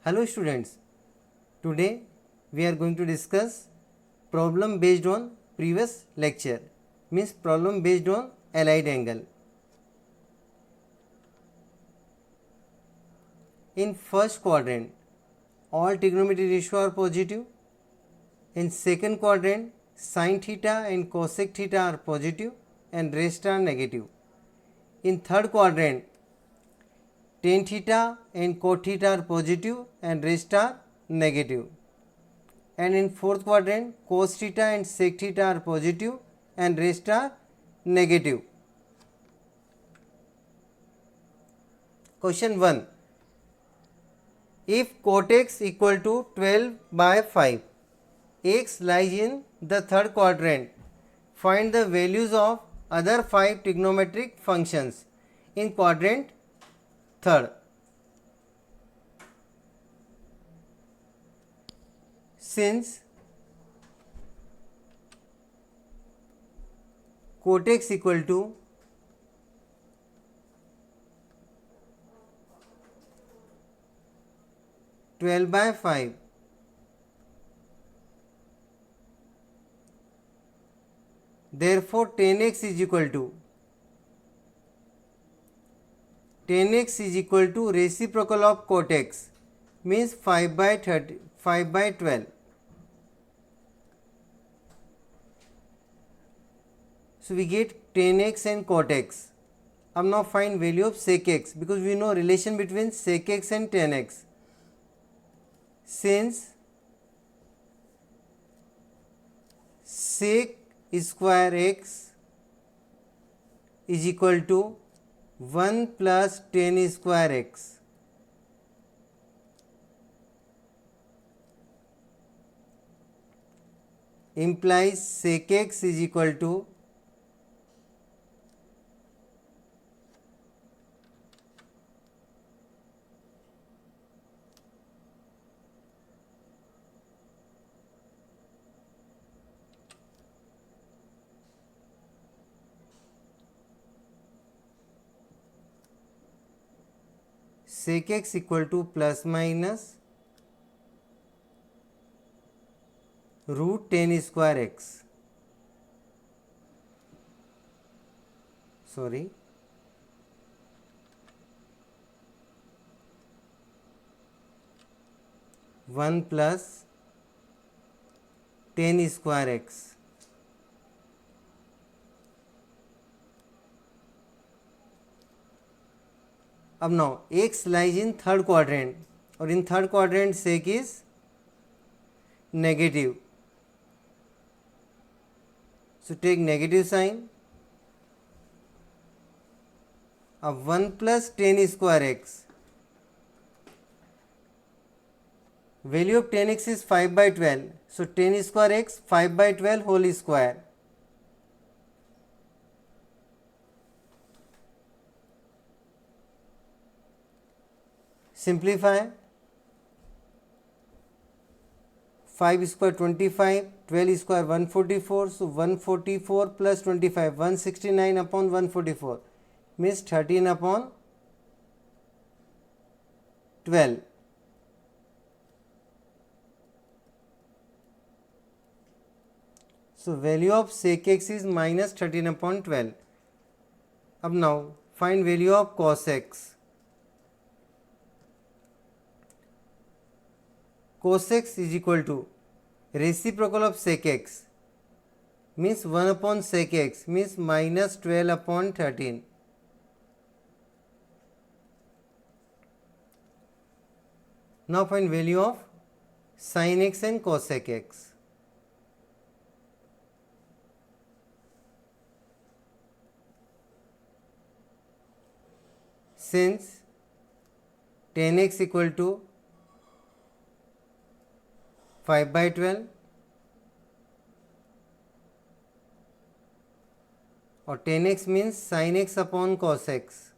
Hello students, today we are going to discuss problem based on previous lecture, means problem based on allied angle. In first quadrant, all trigonometry ratio are positive. In second quadrant, sin theta and cosec theta are positive and rest are negative. In third quadrant, tan theta and cot theta are positive and rest are negative. And in fourth quadrant, cos theta and sec theta are positive and rest are negative. Question 1. If cot x equal to 12 by 5, x lies in the third quadrant, find the values of other 5 trigonometric functions in quadrant third. Since cot x equal to 12 by 5, therefore tan x is equal to reciprocal of cot x, means 5 by 12. So we get tan x and cot x. अब now find value of sec x, because we know relation between sec x and tan x. Since sec square x is equal to 1 plus tan square x, implies sec x is equal to sec x equal to plus minus root tan square x. Sorry. 1 plus tan square x. अब now x lies in third quadrant, और in third quadrant sec is negative. So take negative sign. अब 1 plus tan square x. Value of tan x is 5 by 12. So tan square x 5 by 12 whole square. Simplify. 5 square 25, 12 square 144. So 144 plus 25, 169 upon 144, means 13 upon 12. So value of sec x is minus 13 upon 12. अब now find value of cos x. Cos x is equal to reciprocal of sec x, means 1 upon sec x, means minus 12 upon 13. Now find value of sin x and cosec x. Since tan x equal to 5 by 12 और tan x means sin x upon cos x.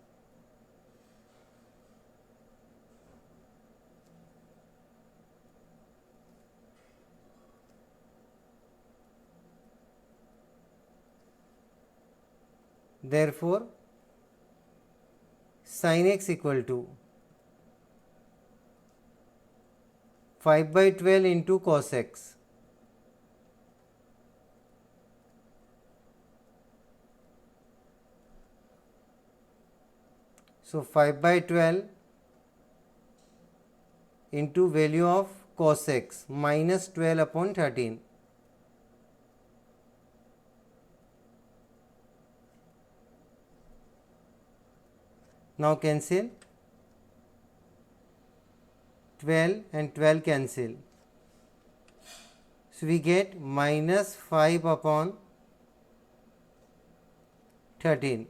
Therefore sin x equal to 5/12 into cos x. So 5/12 into value of cos x minus 12 upon 13. Now cancel. 12 and 12 cancel. So we get minus 5 upon 13.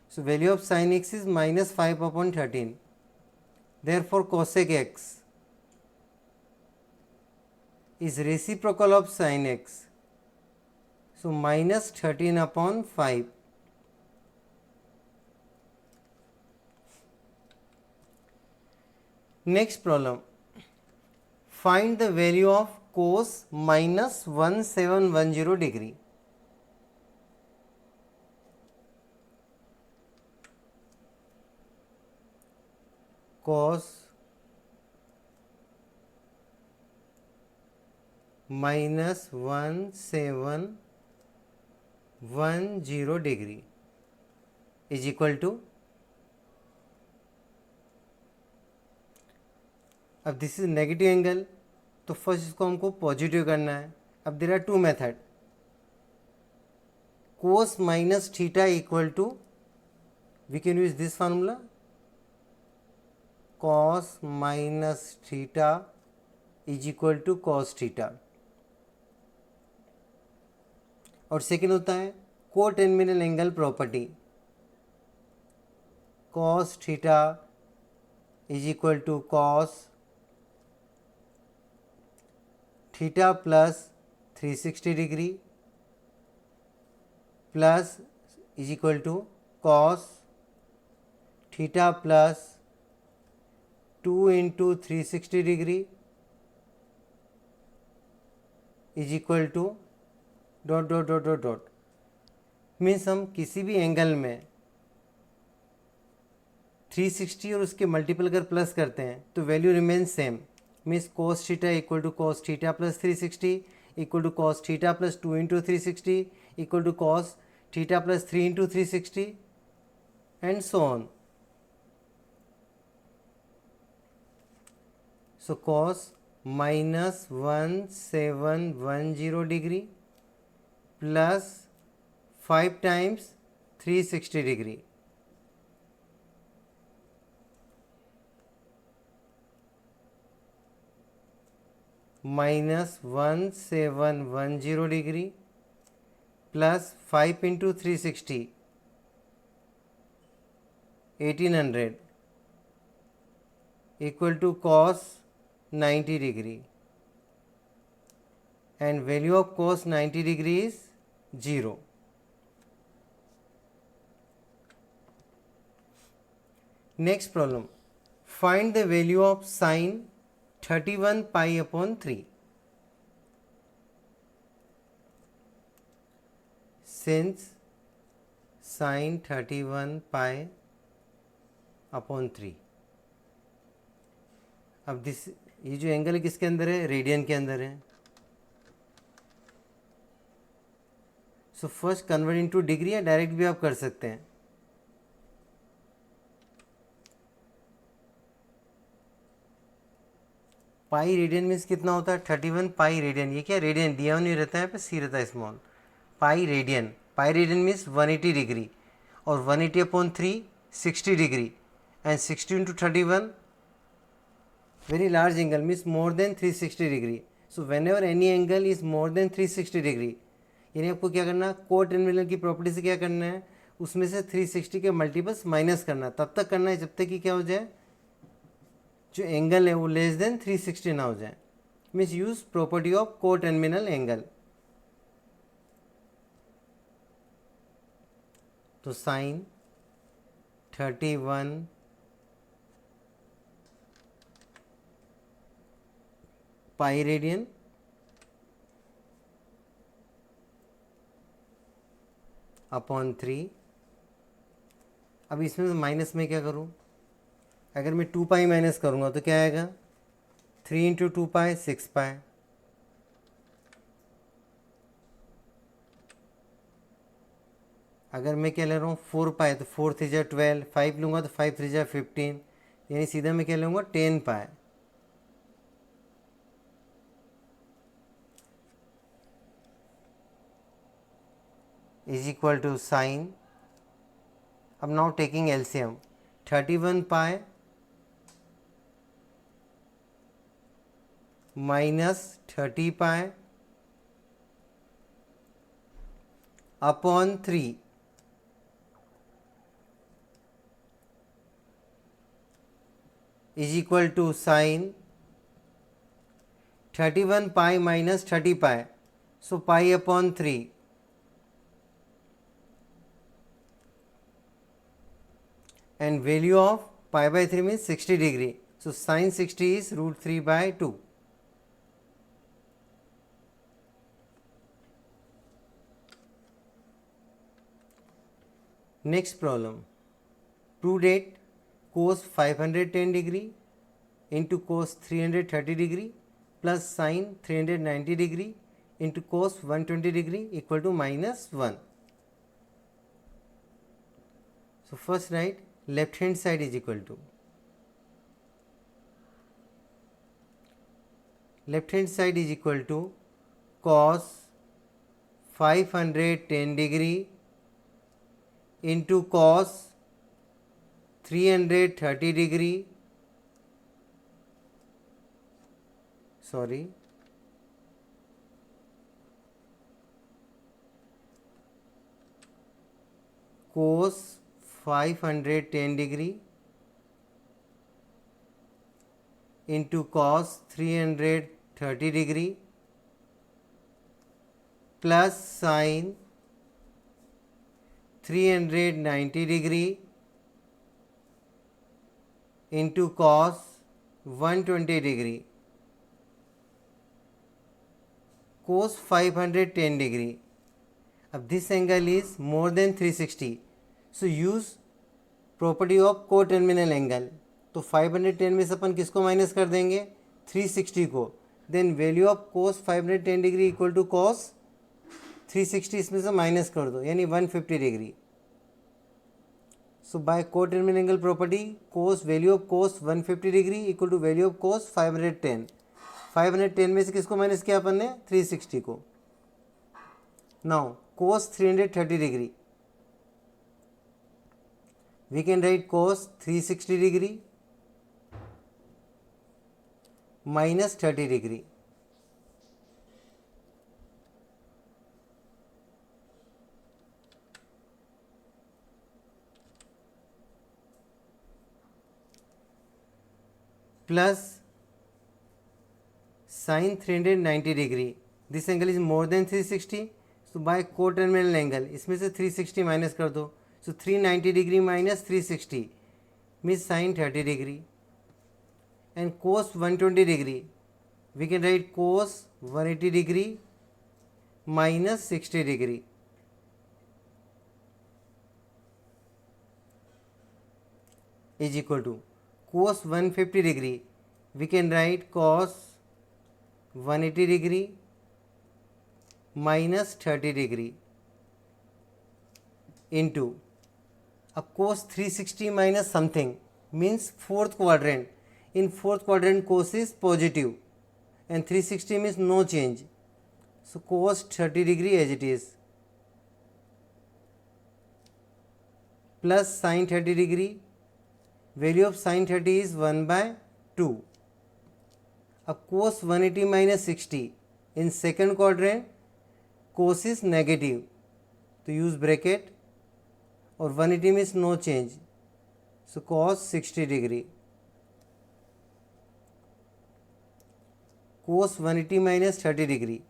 So value of sin x is minus 5 upon 13. Therefore cosec x is reciprocal of sin x. So minus 13 upon 5. Next problem. Find the value of cos minus 1710 degree. Cos minus 1710 degree is equal to, अब this is negative angle, तो first इसको हमको positive करना है. अब there are two method. Cos minus theta equal to, we can use this formula, cos minus theta is equal to cos theta. और second होता है coterminal angle property. Cos theta is equal to cos theta plus 360 degree plus is equal to cos theta plus 2 into 360 degree is equal to dot dot dot dot dot. Means हम किसी भी angle में 360 और उसके multiple अगर plus करते हैं तो value remain same. Means cos theta equal to cos theta plus 360 equal to cos theta plus 2 into 360 equal to cos theta plus 3 into 360 and so on. So cos minus 1710 degree plus 5 times 360 degree. Minus 1710 degree plus 5 into 360 1800 equal to cos 90 degree, and value of cos 90 degree is 0. Next problem. Find the value of sin 31 pi upon 3. Since sin 31 pi upon 3. अब this, ये जो angle है किसके अंदर है? Radian के अंदर है. So first convert into degree या डायरेक्ट भी आप कर सकते हैं. पाई रेडियन मीन्स कितना होता है? 31 पाई रेडियन. ये क्या रेडियन दिया नहीं रहता है, पे सी रहता है small. Pi radian. Pi radian means 180 degree, और 180 upon 3 60 degree, and 60 into 31 very large angle means more than 360 degree. So whenever any angle is more than 360 degree, यानी आपको क्या करना है? कोटर्मिनल की प्रॉपर्टी से क्या करना है? उसमें से 360 के मल्टीपल्स माइनस करना. तब तक करना है जब तक कि क्या हो जाए, जो एंगल है वो लेस देन 360 ना हो जाए. Means use property of coterminal angle. तो साइन 31 पाई रेडियन अपॉन 3. अब इसमें माइनस में क्या करूं? अगर मैं 2 पाई माइनस करूँगा तो क्या आएगा, 3 इंटू 2 पाई 6 पाई। अगर मैं क्या ले रहा हूँ 4 पाई तो 4 3 जा 12, 5 लूँगा तो 5 3 जा 15, यानी सीधा मैं क्या लूँगा 10 pi. Is equal to sine, अब now taking LCM, 31 pi minus 30 pi upon 3 is equal to sine 31 pi minus 30 pi, so pi upon 3, and value of pi by 3 means 60 degree, so sin 60 is root 3 by 2. Next problem, prove that cos 510 degree into cos 330 degree plus sin 390 degree into cos 120 degree equal to minus 1. So first write left hand side is equal to, left hand side is equal to cos 510 degree into cos 330 degree, cos 510 degree into cos 330 degree plus sin 390 degree into cos 120 degree. Cos 510 degree. अब this angle is more than 360. So use property of co-terminal angle. तो 510 में से अपन किसको minus कर देंगे, 360 को, then value of cos 510 degree equal to cos 360 इसमें से माइनस कर दो, यानी 150 degree. So by co-terminal angle property cos value of cos 150 degree equal to value of cos 510. 510 में से किसको माइनस किया अपन ने, 360 को. Now cos 330 degree, we can write cos 360 degree minus 30 degree. Plus sin 390 degree. This angle is more than 360. So by co-terminal angle इसमें से 360 minus कर दो. So 390 degree minus 360 means sin 30 degree. And cos 120 degree, we can write cos 180 degree minus 60 degree. Is equal to cos 150 degree, we can write cos 180 degree minus 30 degree into, अब cos 360 minus something means fourth quadrant. In fourth quadrant cos is positive and 360 means no change. So cos 30 degree as it is plus sin 30 degree. Value of sin 30 is 1 by 2. अब cos 180 minus 60, in second quadrant cos is negative, तो use bracket, और 180 means no change, so cos 60 degree. Cos 180 minus 30 degree,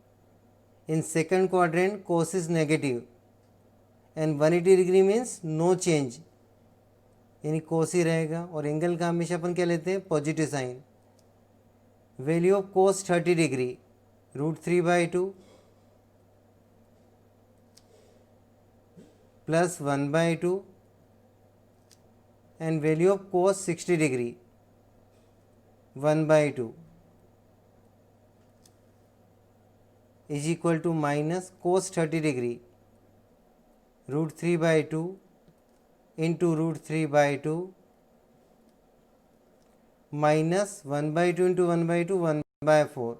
in second quadrant cos is negative and 180 degree means no change, यानी cos ही रहेगा, और angle का हमेशा अपन क्या लेते हैं, positive sign. Value of cos 30 degree √3/2 plus 1/2 and value of cos 60 degree 1 by 2 is equal to minus cos 30 degree root 3 by 2 into root 3 by 2 minus 1 by 2 into 1 by 2 1 by 4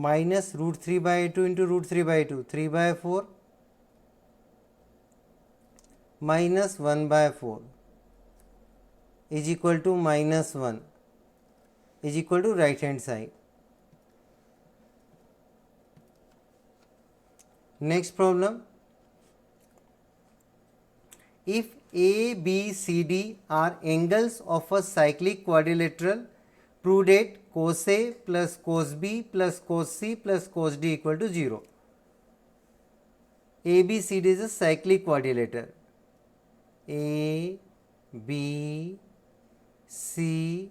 minus root 3 by 2 into root 3 by 2 3 by 4 minus 1 by 4 is equal to minus 1 is equal to right hand side. Next problem, if A, B, C, D are angles of a cyclic quadrilateral, prove that cos A plus cos B plus cos C plus cos D equal to 0. A, B, C, D is a cyclic quadrilateral. A, B, C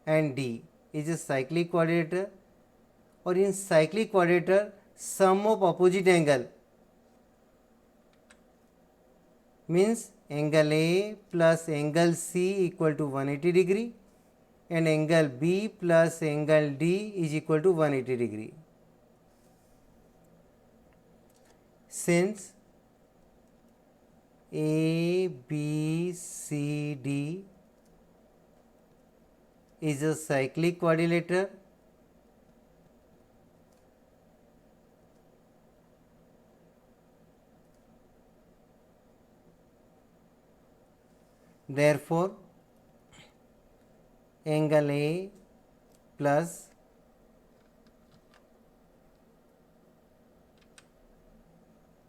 and D is a cyclic quadrilateral, और in cyclic quadrilateral sum of opposite angle means angle A plus angle C equal to 180 degree and angle B plus angle D is equal to 180 degree. Since A, B, C, D is a cyclic quadrilateral, therefore angle A plus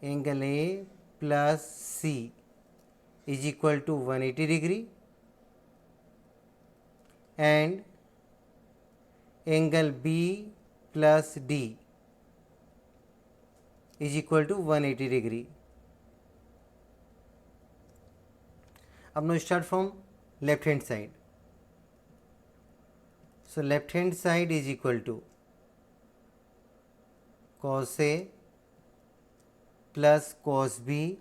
angle A plus C is equal to 180 degree and angle B plus D is equal to 180 degree. अब now start from left hand side. So left hand side is equal to cos A plus cos B,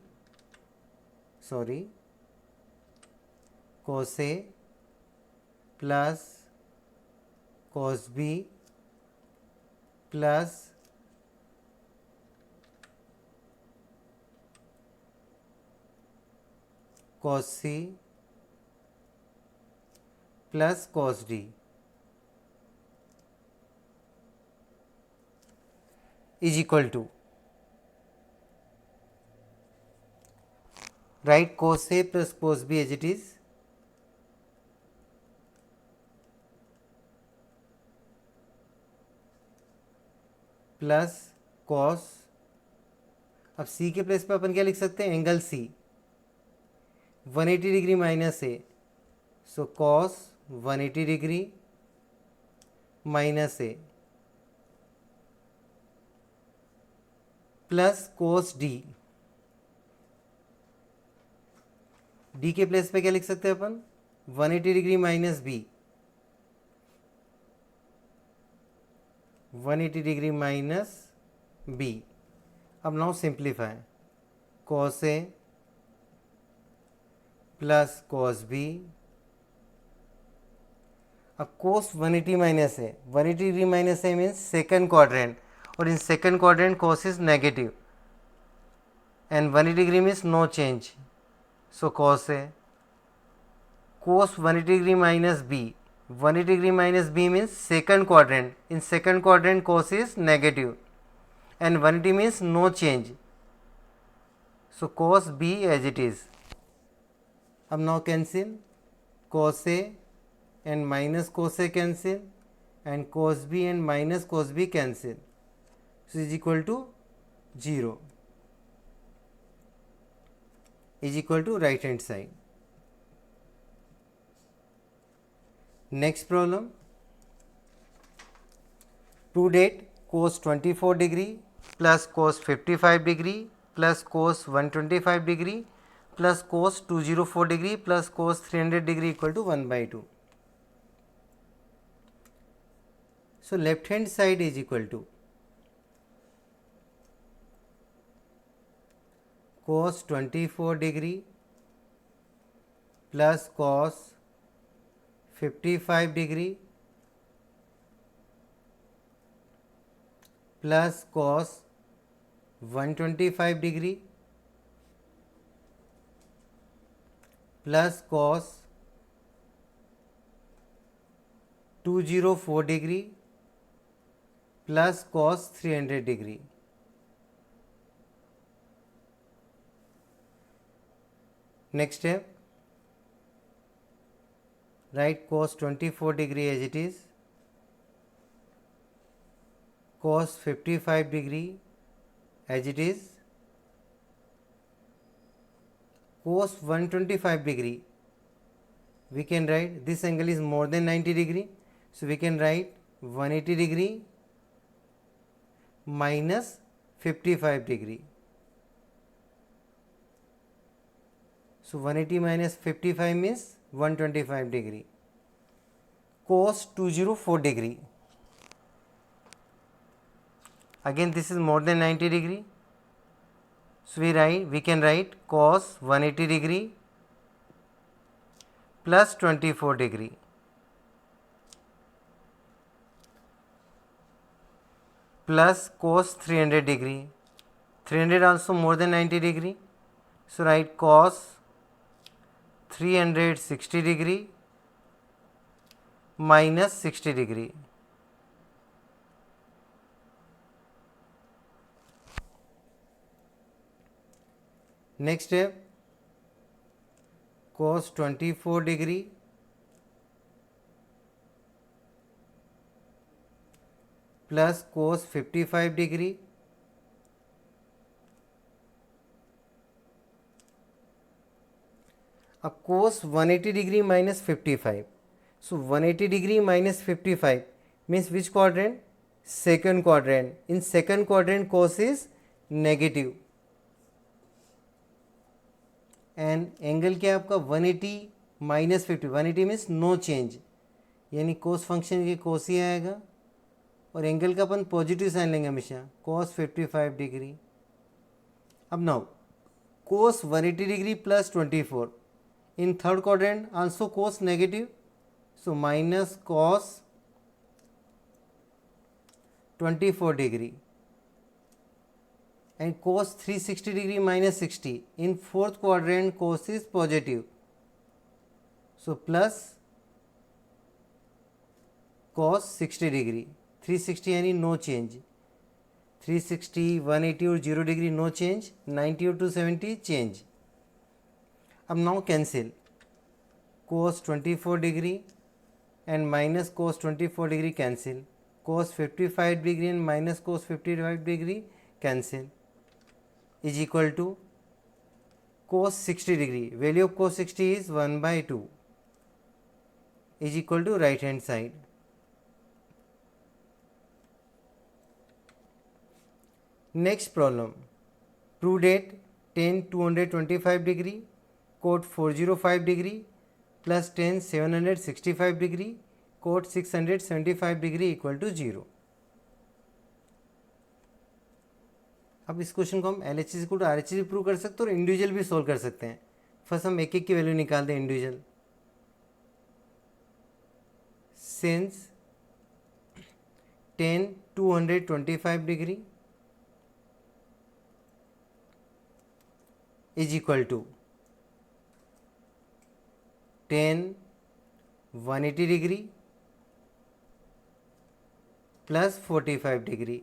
cos A plus cos B plus cos C plus cos D is equal to, write cos A plus cos B as it is, plus cos, अब सी के place पे अपन क्या लिख सकते हैं, angle C 180 degree minus A, so cos 180 degree minus A plus cos D, D के place पे क्या लिख सकते हैं अपन 180 degree minus B, 180 degree minus B. अब now simplify, cos A plus cos B. अब कोस 180 माइनस है, 180 डिग्री माइनस है मीन्स सेकंड क्वाड्रेंट, और in second quadrant cos is negative and 180 degree means no change, so cos है cos 180 degree minus b, 180 degree minus b means second quadrant, in second quadrant cos is negative and 180 means no change, so cos b as it is. अब now cancel, cos a and minus cos a cancel and cos b and minus cos b cancel, so is equal to 0, is equal to right hand side. Next problem, prove that cos 24 degree plus cos 55 degree plus cos 125 degree plus cos 204 degree plus cos 300 degree equal to 1 by 2. So left hand side is equal to cos 24 degree plus cos 55 degree plus cos 125 degree plus cos 204 degree plus cos 300 degree. Next step, write cos 24 degree as it is, cos 55 degree as it is, cos 125 degree, we can write this angle is more than 90 degree, so we can write 180 degree minus 55 degree. So 180 minus 55 means 125 degree. Cos 204 degree. Again this is more than 90 degree. So we can write cos 180 degree plus 24 degree plus cos 300 degree. 300 also more than 90 degree. So write cos 360 degree minus 60 degree. Next step, cos 24 degree plus cos 55 degree अब cos 180 degree minus 55. So 180 degree minus 55 means which quadrant? Second quadrant. In second quadrant cos is negative and angle क्या आपका 180 minus 50. 180 means no change, यानी cos function ये cos ही आएगा और angle का अपन positive sign लेंगे हमेशा, cos 55 डिग्री. अब now cos 180 degree plus 24 in third quadrant also cos negative, so minus cos 24 degree and cos 360 degree minus 60 in fourth quadrant cos is positive, so plus cos 60 degree. 360 यानी no change, 360 180 और 0 degree no change, 90 और 270 change. अब now cancel cos 24 degree and minus cos 24 degree cancel, cos 55 degree and minus cos 55 degree cancel is equal to cos 60 degree. Value of cos 60 is 1 by 2 is equal to right hand side. Next problem, prove that tan 225 degree cot 405 degree plus tan 765 degree cot 675 degree equal to 0. अब इस question को हम L H equal to R H भी prove कर सकते हैं और individual भी सोल्व कर सकते हैं. फर्स्ट हम एक एक की वैल्यू निकाल दें individual. Since tan 225 degree is equal to tan 180 degree plus 45 degree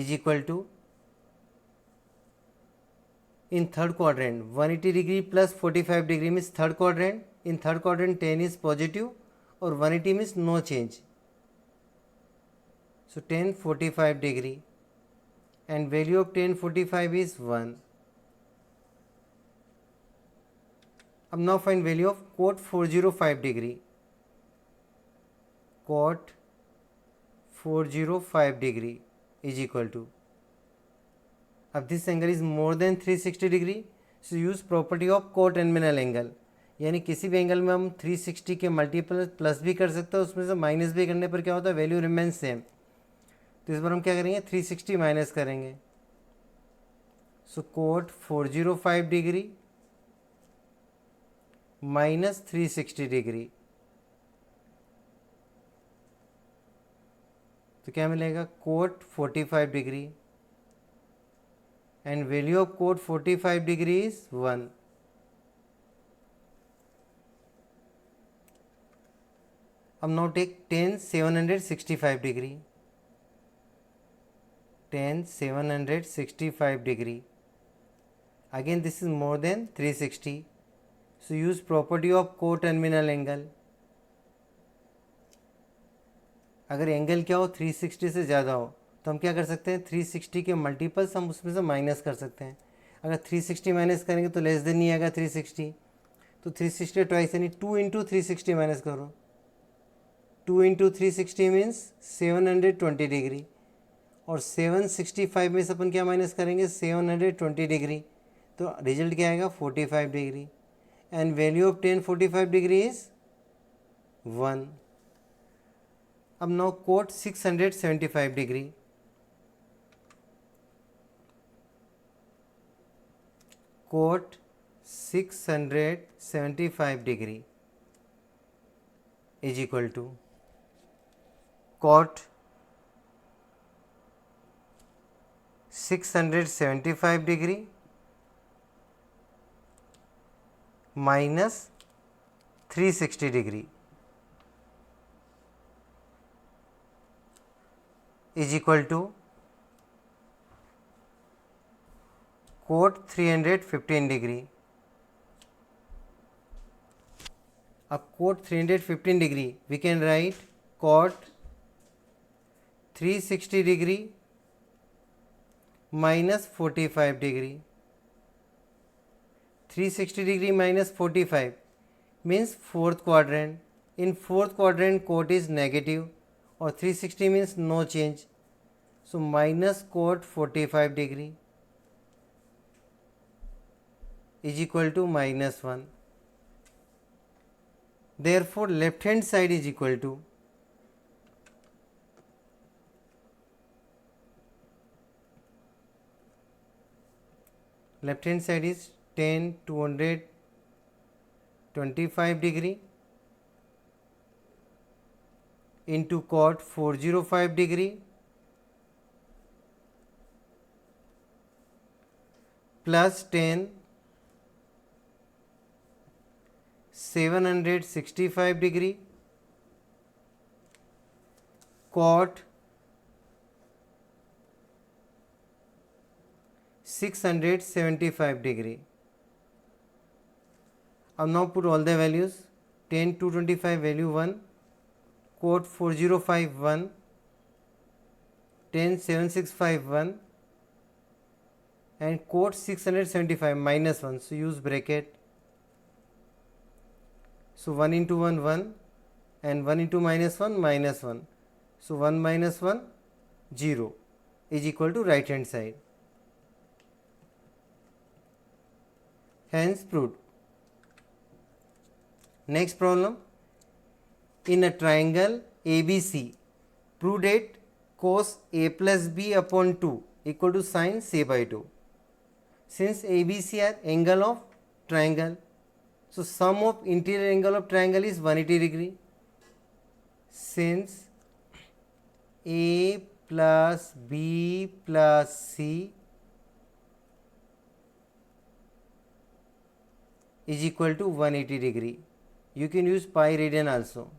is equal to in third quadrant 180 degree plus 45 degree means third quadrant. In third quadrant tan is positive or 180 means no change, so tan 45 degree and value of tan 45 is 1. अब now find value of cot 405 degree. Cot 405 degree is equal to, अब this angle is more than 360 degree, so use property of cotangminal angle, यानी किसी भी angle में हम 360 के multiple plus भी कर सकते हैं, उसमें से माइनस भी करने पर क्या होता है, वैल्यू रिमेन सेम. तो इस बार हम क्या करेंगे, 360 माइनस करेंगे, So cot 405 degree minus 360 degree, तो क्या मिलेगा cot 45 degree and value of cot 45 degree is 1. अब now take tan 765 degree, tan 765 degree, again this is more than 360, so use property of coterminal angle. अगर angle क्या हो 360 से ज़्यादा हो तो हम क्या कर सकते हैं 360 के मल्टीपल्स हम उसमें से माइनस कर सकते हैं. अगर 360 माइनस करेंगे तो लेस देन नहीं आएगा 360, तो 360 ट्वाइस यानी 2 इंटू 360 माइनस करो. 2 इंटू 360 मीन्स 720 डिग्री, और 765 में से अपन क्या माइनस करेंगे 720 डिग्री, तो रिजल्ट क्या आएगा 45 degree. And value of tan 45 degree is 1. अब now cot 675 degree, cot 675 degree is equal to cot 675 degree minus 360 degree is equal to cot 315 degree. अब cot 315 degree we can write cot 360 degree minus 45 degree. 360 degree minus 45 means fourth quadrant. In fourth quadrant cot is negative और 360 means no change, so minus cot 45 degree is equal to minus 1. Therefore left hand side is equal to left hand side is tan 225 degree into cot 405 degree plus tan 765 degree cot 675 degree. Now put all the values. Tan 225 value 1, cot 405 1, tan 765 1 and cot 675 minus 1, so use bracket. So 1 into 1 1 and 1 into minus 1 minus 1, so 1 minus 1 0 is equal to right hand side. Hence proved. Next problem, in a triangle ABC, prove that cos A plus B upon 2 equal to sin C by 2. Since ABC are angle of triangle, so sum of interior angle of triangle is 180 degree. Since A plus B plus C is equal to 180 degree. You can use pi radian also.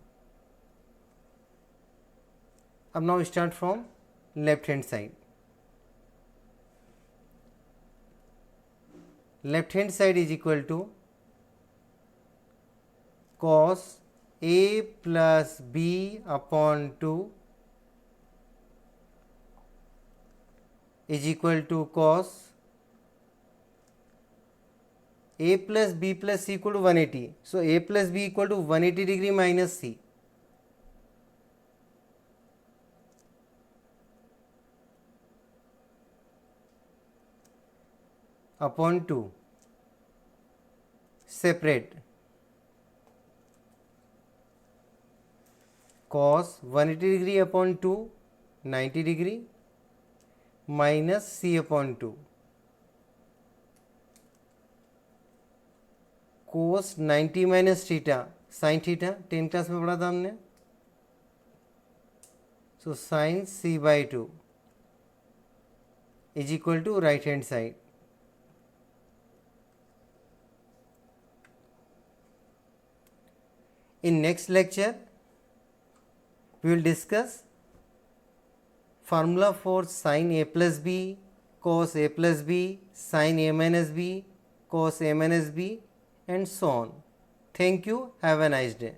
Now start from left hand side. Left hand side is equal to cos A plus B upon 2 is equal to cos A plus B plus C equal to 180. So A plus B equal to 180 degree minus C. Upon 2. Separate. Cos 180 degree upon 2, 90 degree minus C upon 2. Cos 90 minus theta sine theta 10 class में पढ़ा था हमने. So sine c/2 is equal to right hand side. In next lecture, we will discuss formula for sin a plus b, cos a plus b, sin a minus b, cos a minus b, and so on. Thank you. Have a nice day.